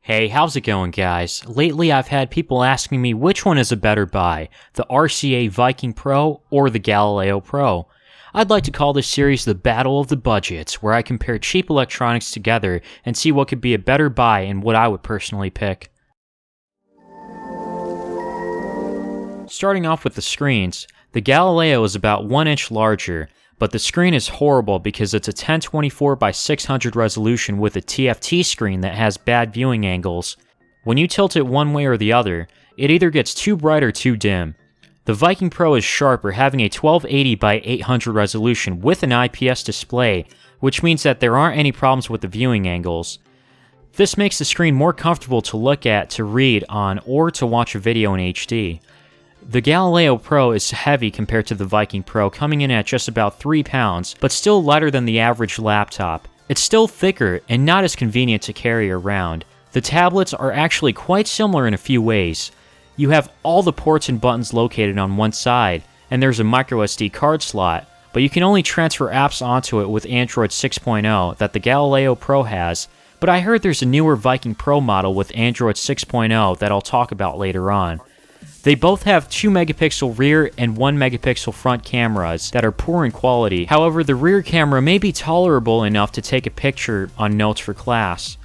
Hey, how's it going, guys? Lately I've had people asking me which one is a better buy, the RCA Viking Pro or the Galileo Pro. I'd like to call this series the Battle of the Budgets, where I compare cheap electronics together and see what could be a better buy and what I would personally pick. Starting off with the screens, the Galileo is about 1 inch larger, but the screen is horrible because it's a 1024 by 600 resolution with a TFT screen that has bad viewing angles. When you tilt it one way or the other, it either gets too bright or too dim. The Viking Pro is sharper, having a 1280 by 800 resolution with an IPS display, which means that there aren't any problems with the viewing angles. This makes the screen more comfortable to look at, to read on, or to watch a video in HD. The Galileo Pro is heavy compared to the Viking Pro, coming in at just about 3 pounds, but still lighter than the average laptop. It's still thicker and not as convenient to carry around. The tablets are actually quite similar in a few ways. You have all the ports and buttons located on one side, and there's a microSD card slot, but you can only transfer apps onto it with Android 6.0 that the Galileo Pro has, but I heard there's a newer Viking Pro model with Android 6.0 that I'll talk about later on. They both have 2 megapixel rear and 1 megapixel front cameras that are poor in quality. However, the rear camera may be tolerable enough to take a picture on notes for class.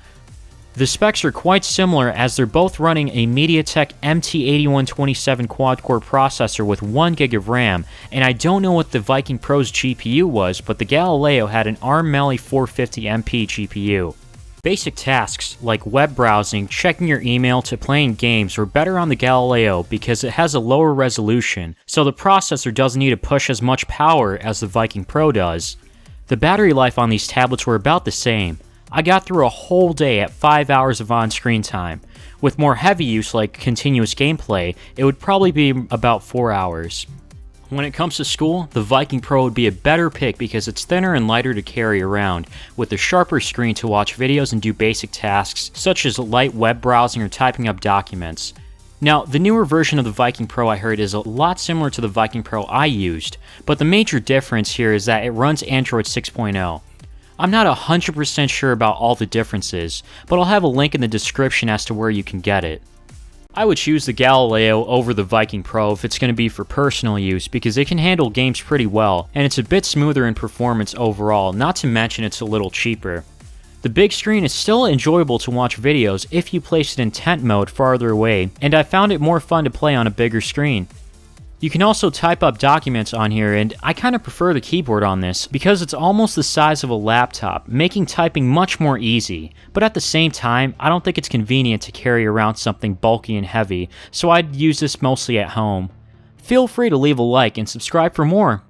The specs are quite similar as they're both running a MediaTek MT8127 quad-core processor with 1GB of RAM, and I don't know what the Viking Pro's GPU was, but the Galileo had an ARM Mali 450MP GPU. Basic tasks like web browsing, checking your email to playing games are better on the Galileo because it has a lower resolution, so the processor doesn't need to push as much power as the Viking Pro does. The battery life on these tablets were about the same. I got through a whole day at 5 hours of on-screen time. With more heavy use like continuous gameplay, it would probably be about 4 hours. When it comes to school, the Viking Pro would be a better pick because it's thinner and lighter to carry around, with a sharper screen to watch videos and do basic tasks such as light web browsing or typing up documents. Now, the newer version of the Viking Pro I heard is a lot similar to the Viking Pro I used, but the major difference here is that it runs Android 6.0. I'm not 100% sure about all the differences, but I'll have a link in the description as to where you can get it. I would choose the Galileo over the Viking Pro if it's going to be for personal use because it can handle games pretty well, and it's a bit smoother in performance overall, not to mention it's a little cheaper. The big screen is still enjoyable to watch videos if you place it in tent mode farther away, and I found it more fun to play on a bigger screen. You can also type up documents on here, and I kind of prefer the keyboard on this because it's almost the size of a laptop, making typing much more easy. But at the same time, I don't think it's convenient to carry around something bulky and heavy, so I'd use this mostly at home. Feel free to leave a like and subscribe for more.